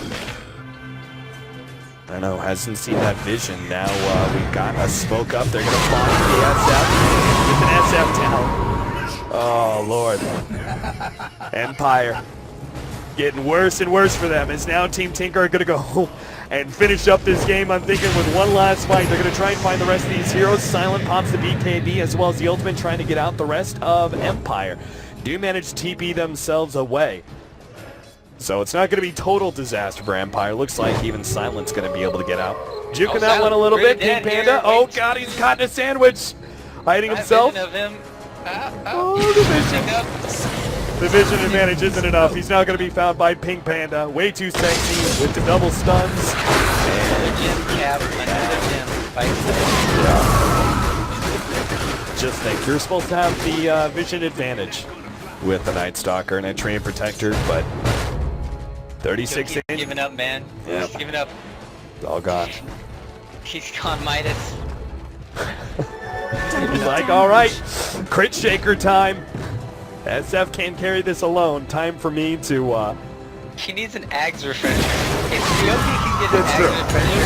I don't know, hasn't seen that vision. Now we've got a smoke up. They're gonna find the SF. Get an SF down. Oh, Lord. Empire. Getting worse and worse for them. As now Team Tinker are going to go and finish up this game, I'm thinking, with one last fight. They're going to try and find the rest of these heroes. Silent pops the BKB as well as the ultimate, trying to get out the rest of Empire. Do manage to TP themselves away. So it's not going to be total disaster for Empire. Looks like even Silent's going to be able to get out. Juking that one a little bit. Pink Panda. Oh, God, he's caught in a sandwich. Hiding himself. Oh, the vision advantage isn't enough. He's now going to be found by Pink Panda. Way too sexy with the double stuns. Another gem cap, another gem. Just think, you're supposed to have the vision advantage with the Night Stalker and a Train Protector, but 36 in. Giving up, man. Yeah. He's giving up. It's all gone. He's gone Midas. He's like, all right, crit shaker time. SF can't carry this alone. Time for me to... He needs an Ags refresher. If Yoki can get an Ags refresher,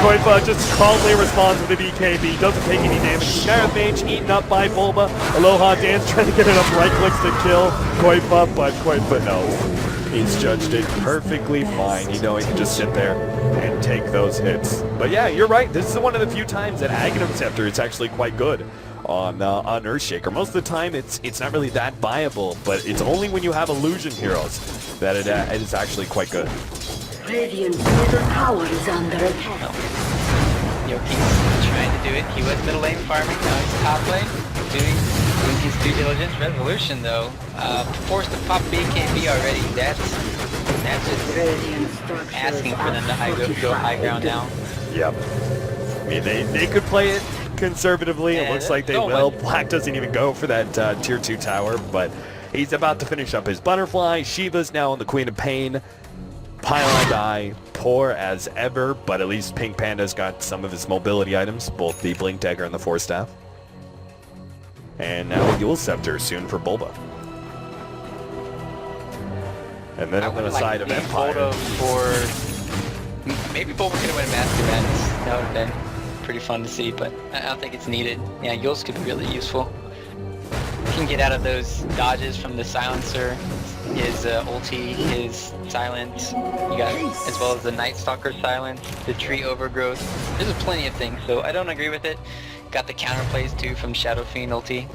Koifa just calmly responds with a BKB. Doesn't take any damage. Skyrim Mage eaten up by Bulba. Aloha Dance trying to get enough right clicks to kill Koifa, but Koifa knows. He's judged it perfectly fine. You know he can just sit there and take those hits. But yeah, you're right. This is one of the few times that Aghanim Scepter is actually quite good on Earthshaker. Most of the time it's not really that viable, but it's only when you have illusion heroes that it is actually quite good. Radiant's middle tower is under attack. Yoki's trying to do it. He was middle lane farming, now he's top lane doing his due diligence. Resolution though, forced to pop BKB already. That's just asking for them to go high ground now. Yep. I mean, they could play it conservatively. It looks like they will. Black doesn't even go for that tier 2 tower, but He's about to finish up his butterfly. Shiva's now on the Queen of Pain. Pylon Die, poor as ever, but at least Pink Panda's got some of his mobility items, both the Blink Dagger and the Force Staff. And now Yule Scepter soon for Bulba. And then on the side of Empire. Maybe Bulba could have won a Master Madness. That would have been pretty fun to see, but I don't think it's needed. Yeah, Yule's could be really useful. You can get out of those dodges from the silencer, his ulti, his silence, you got, as well as the Night Stalker silence, the tree overgrowth. There's plenty of things, so I don't agree with it. Got the counterplays too from Shadow Fiend ulti.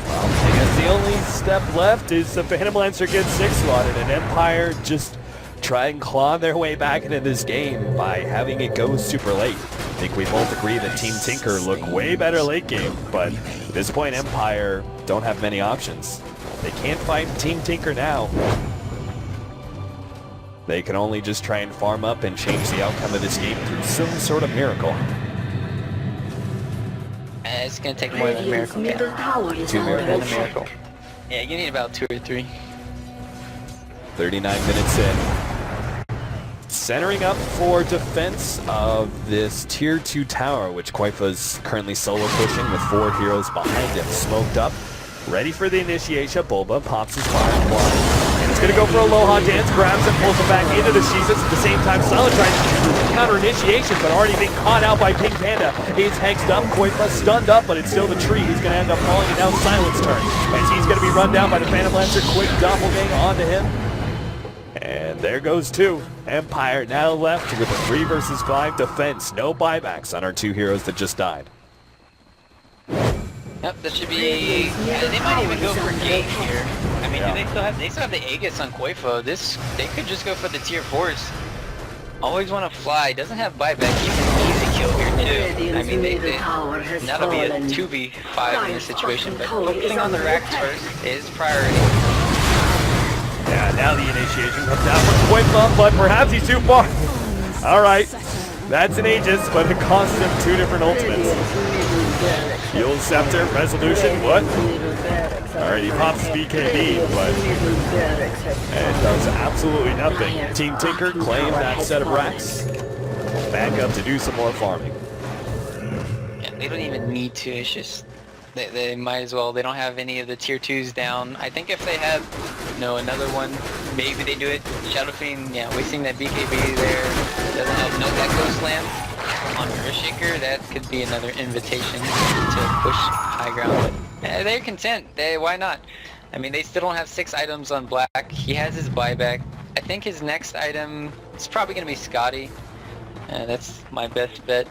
I guess the only step left is the Phantom Lancer gets 6 slotted and Empire just try and claw their way back into this game by having it go super late. I think we both agree that Team Tinker look way better late game, but at this point Empire don't have many options. They can't fight Team Tinker now. They can only just try and farm up and change the outcome of this game through some sort of miracle. It's gonna take more than a miracle. Yeah. 2 miracles. Miracle. Yeah, you need about 2 or 3. 39 minutes in. Centering up for defense of this tier 2 tower, which Quaifa's currently solo pushing with 4 heroes behind him, smoked up. Ready for the initiation. Bulba pops his firefly. And it's going to go for a Aloha dance, grabs and pulls it back into the Jesus. At the same time, Silent tries to counter initiation, but already being caught out by Pink Panda. He's hexed up, Quaifa stunned up, but it's still the tree. He's going to end up falling, and now Silent's turn. As he's going to be run down by the Phantom Lancer. Quick doppelgang onto him. And there goes 2. Empire now left with a 3 versus 5 defense. No buybacks on our 2 heroes that just died. Yep, that should be. Yeah, they might even go for gate here. I mean, Yeah. they still have the Aegis on Quaifa. They could just go for the tier 4s. Always want to fly. Doesn't have buyback. Even easy kill here too. I mean, that'll be a 2v5 in this situation. But focusing on the racks first is priority. Yeah, now the initiation comes down from Quaifa, but perhaps he's too far. All right, that's an Aegis, but it costs him 2 different ultimates. Yule Scepter, Resolution, what? Alright, he pops BKB, but it does absolutely nothing. Team Tinker claim that set of racks. Back up to do some more farming. Yeah, they don't even need to. It's just they might as well. They don't have any of the tier 2s down. I think if they had, another one, maybe they do it. Shadow Fiend, yeah, wasting that BKB there. Doesn't have no Echo Slam on Earthshaker. That could be another invitation to push high ground. But they're content. Why not? I mean, they still don't have 6 items on Black. He has his buyback. I think his next item is probably going to be Scotty. That's my best bet.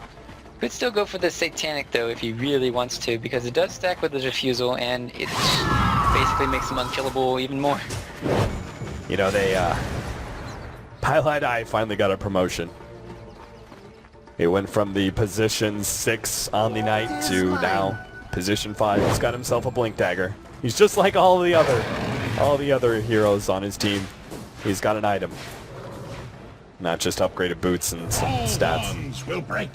Could still go for the Satanic though if he really wants to, because it does stack with his refusal and it basically makes him unkillable even more. You know, Pilot Eye finally got a promotion. It went from the position 6 on the night to now position 5. He's got himself a Blink Dagger. He's just like all the other heroes on his team. He's got an item. Not just upgraded boots and some stats. Will break.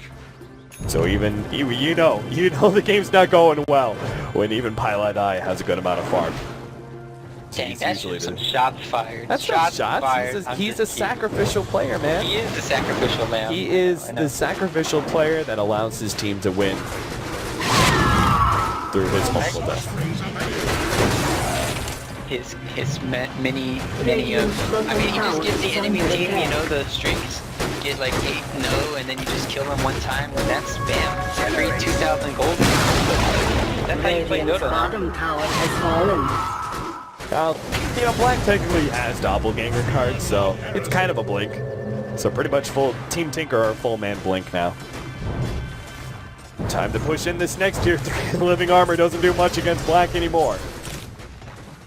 So even you know the game's not going well when even Pilot Eye has a good amount of farm. Dang, that's usually some shots fired. That's not shots. He's a sacrificial player, man. He is the sacrificial lamb. He is the sacrificial player that allows his team to win through his multiple deaths. His many of. I mean, he just gives the enemy team, the strings. Get like 8-0, and then you just kill them one time, and that's bam, free 2,000 gold. That's how you play Dota. Well, Black technically has doppelganger cards, so it's kind of a blink. So pretty much Team Tinker are full man blink now. Time to push in this next tier 3. Living Armor doesn't do much against Black anymore.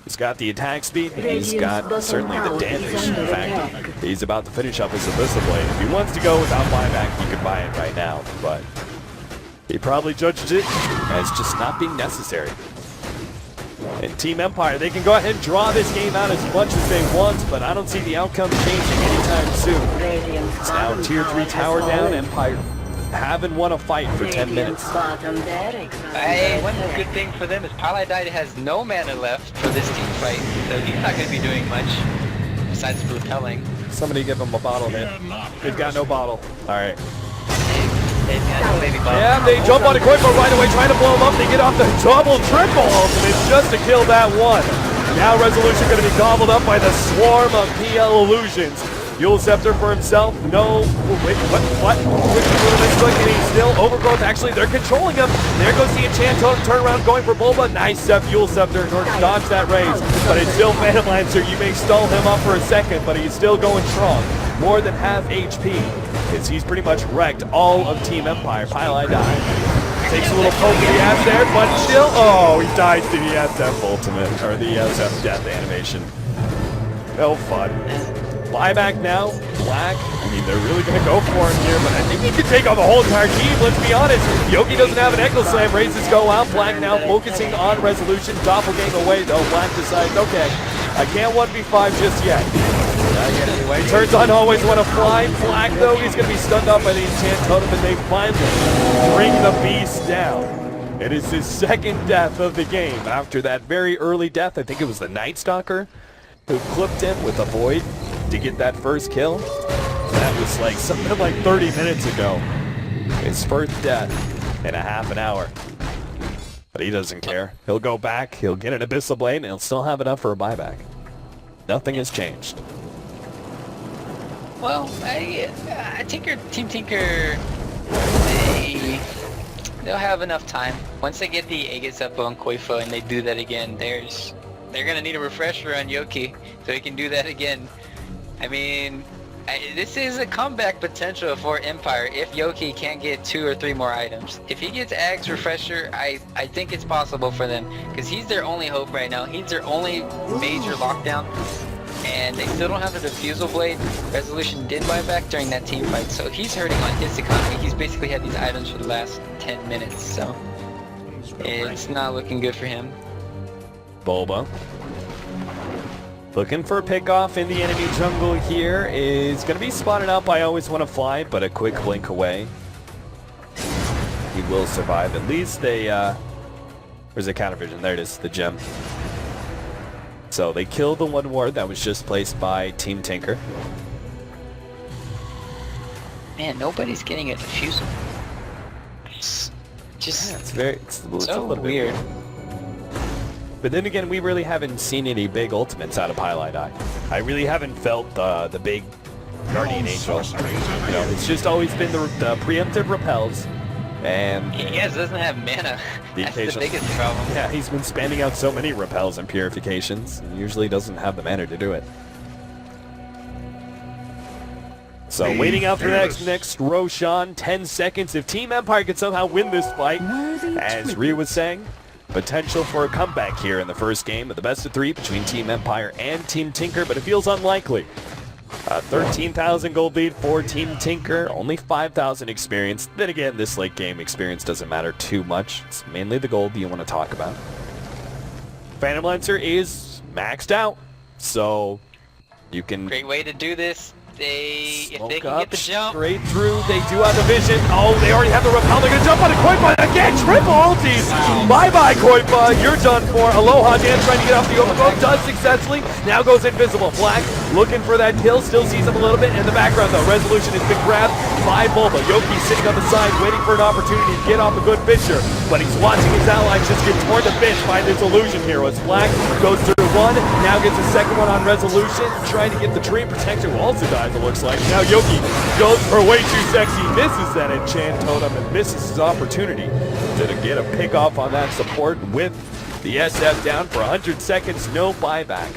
He's got the attack speed, he's got certainly the damage. In fact, he's about to finish up his Abyssal Blade. If he wants to go without buyback, he could buy it right now, but he probably judged it as just not being necessary. And Team Empire, they can go ahead and draw this game out as much as they want, but I don't see the outcome changing anytime soon. It's now tier 3 tower down, Empire haven't won a fight for 10 minutes. One good thing for them is Paladite has no mana left for this team fight, so he's not going to be doing much besides repelling. Somebody give him a bottle, man. They've got no bottle. All right. Yeah, they jump on a Qualifier right away, trying to blow him up. They get off the double, triple ultimate just to kill that one. Now Resolution going to be gobbled up by the swarm of PL Illusions. Yule Scepter for himself. No. Wait, what? And he's still overgrowth. Actually, they're controlling him. There goes the enchant totem. Turn around, going for Bulba. Nice step, Yule Scepter in order to dodge that raise. But it's still Phantom Lancer. You may stall him up for a second, but he's still going strong. More than half HP. As he's pretty much wrecked all of Team Empire. Pile dive. Takes a little poke in the ass there, but still, oh, he dies to the SF ultimate, or the SF death animation. No fun. Buyback now, Black. I mean, they're really going to go for him here, but I think he can take on the whole entire team, let's be honest. Yoki doesn't have an Echo Slam, raises go out. Black now focusing on Resolution, doppelganger away though. Black decides, okay, I can't 1v5 just yet. Anyway, turns on always want to fly. Black though, he's going to be stunned up by the enchant totem, and they finally bring the beast down. It is his second death of the game after that very early death. I think it was the Night Stalker who clipped him with a void to get that first kill. That was like something like 30 minutes ago. His first death in a half an hour. But he doesn't care. He'll go back, he'll get an Abyssal Blade, and he'll still have enough for a buyback. Nothing has changed. Well, Team Tinker, they'll have enough time. Once they get the Aegis up on Koifa and they do that again, they're going to need a refresher on Yoki so he can do that again. I mean, this is a comeback potential for Empire if Yoki can't get 2 or 3 more items. If he gets Ag's refresher, I think it's possible for them because he's their only hope right now. He's their only major lockdown. And they still don't have the Diffusal Blade. Resolution did buy back during that team fight, so he's hurting on his economy. He's basically had these items for the last 10 minutes, so it's not looking good for him. Bulba. Looking for a pickoff in the enemy jungle here. Is going to be spotted out by Always Want to Fly, but a quick blink away. He will survive. At least they... where's the counter vision? There it is, the gem. So they killed the one ward that was just placed by Team Tinker. Man, nobody's getting a diffusal. It's just... Yeah, it's a so little weird. But then again, we really haven't seen any big ultimates out of Pylai. I really haven't felt the big Guardian Angel. You know, it's just always been the preemptive repels. And he doesn't have mana. That's the biggest problem. Yeah, he's been spamming out so many repels and purifications, and usually doesn't have the mana to do it. So waiting out for the next Roshan, 10 seconds. If Team Empire could somehow win this fight, as Rhea was saying, potential for a comeback here in the first game of the best of 3 between Team Empire and Team Tinker, but it feels unlikely. 13,000 gold lead for Team Tinker, only 5,000 experience. Then again, this late game experience doesn't matter too much. It's mainly the gold that you want to talk about. Phantom Lancer is maxed out, so you can... Great way to do this. If they can get the jump. Straight through, they do have the vision. Oh, they already have the repel. They're going to jump on a Koifa again. Triple ulties. Bye-bye, Koifa. You're done for. Aloha Dan trying to get off the overgrowth. Does successfully. Now goes invisible. Black looking for that kill. Still sees him a little bit in the background, though. Resolution has been grabbed by Bulba. Yoki sitting on the side, waiting for an opportunity to get off a good Fisher. But he's watching his allies just get torn to bits by this illusion hero. As Black goes through one, now gets a second one on Resolution. Trying to get the tree protector who also dies, it looks like. Now Yoki goes for way too sexy, misses that enchant totem, and misses his opportunity to get a pick off on that support with the SF down for 100 seconds, no buyback.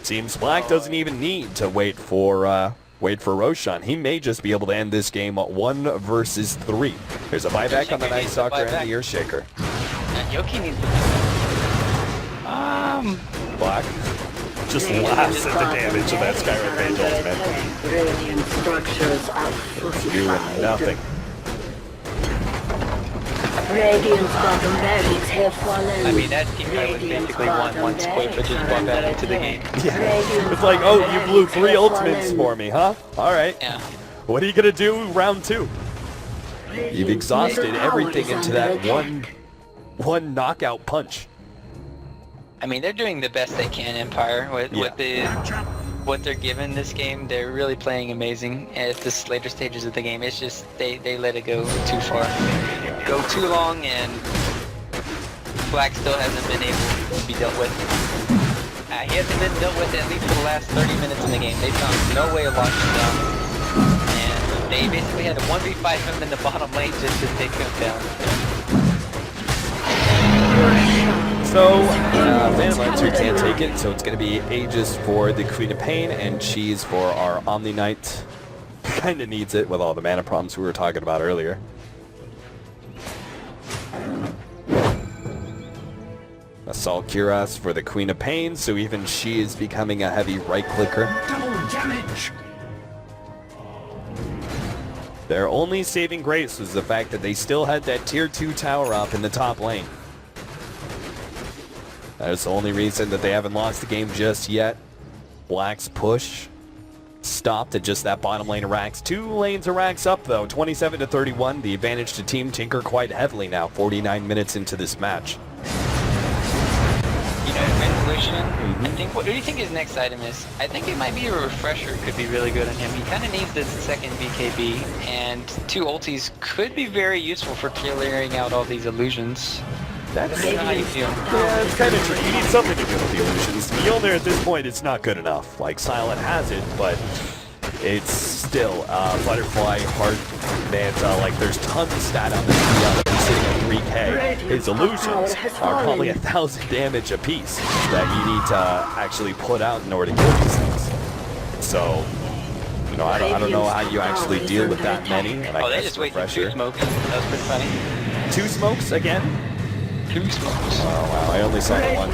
Seems Black doesn't even need to wait for Roshan. He may just be able to end this game 1 versus 3. There's a buyback on the Night Stalker and the Earthshaker. And Yoki needs to... Black just laughs at the damage of that Skyrim Mage ultimate. Radiant structures are Doing nothing. Radiant's bottom barracks have fallen. I mean, that team fight was basically won once Koifa just brought that into the game. Yeah. It's like, oh, you blew 3 ultimates for me, huh? Alright. Yeah. What are you going to do round 2? You've exhausted everything into that one knockout punch. I mean, they're doing the best they can, Empire, with what they're given this game. They're really playing amazing at this later stages of the game. It's just they let it go too far, go too long, and Black still hasn't been able to be dealt with. He hasn't been dealt with at least for the last 30 minutes in the game. They found no way of locking him down, and they basically had to 1v5 him in the bottom lane just to take him down. So, Phantom Lancer can't take it, so it's going to be Aegis for the Queen of Pain and Cheese for our Omni Knight. Kind of needs it with all the mana problems we were talking about earlier. Assault Cuirass for the Queen of Pain, so even she is becoming a heavy right-clicker. Double damage. Their only saving grace was the fact that they still had that tier 2 tower up in the top lane. That is the only reason that they haven't lost the game just yet. Black's push stopped at just that bottom lane of Rax. 2 lanes of Rax up though, 27-31. The advantage to Team Tinker quite heavily now, 49 minutes into this match. You know, Resolution, I think, what do you think his next item is? I think it might be a refresher, could be really good on him. He kind of needs this second BKB, and 2 ultis could be very useful for clearing out all these illusions. That's how you feel. Yeah, it's kind of true. You need something to do with the illusions. Mjolnir at this point, it's not good enough. Like, Silent has it, but it's still Butterfly, Heart, Manta, like there's tons of stat on this that he's sitting at 3k. His illusions are probably 1,000 damage a piece that you need to actually put out in order to kill these things. So, you know, I don't know how you actually deal with that many. And Oh, they just wasted 2 smokes. That was pretty funny. 2 smokes again? 2 smokes. Oh wow, I only saw the one.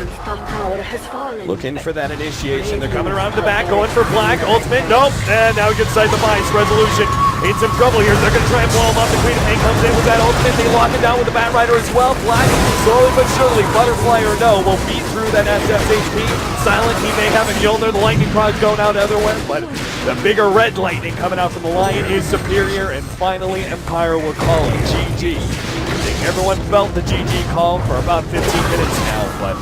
Looking for that initiation. They're coming around the back, going for Black. Ultimate, nope. And now he gets inside the vines. Resolution in some trouble here. They're going to try and blow him up. The Queen of Pain comes in with that ultimate. They lock it down with the Bat Rider as well. Black, slowly but surely, Butterfly or no, will beat through that SF HP. Silent, he may have a Mjolnir. The lightning rod's going out otherwise, but the bigger red lightning coming out from the Lion is superior. And finally, Empire will call it GG. Everyone felt the GG call for about 15 minutes now, but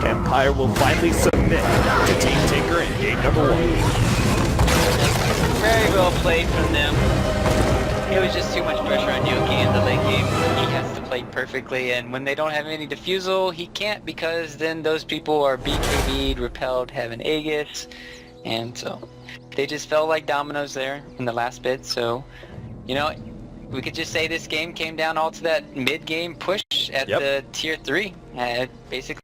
Empire will finally submit to Team Tinker in game number 1. Very well played from them. It was just too much pressure on Yoki in the late game. He has to play perfectly, and when they don't have any defusal, he can't, because then those people are BKB'd, repelled, have an Aegis, and so they just felt like dominoes there in the last bit. So, you know, we could just say this game came down all to that mid-game push at the tier 3. Basically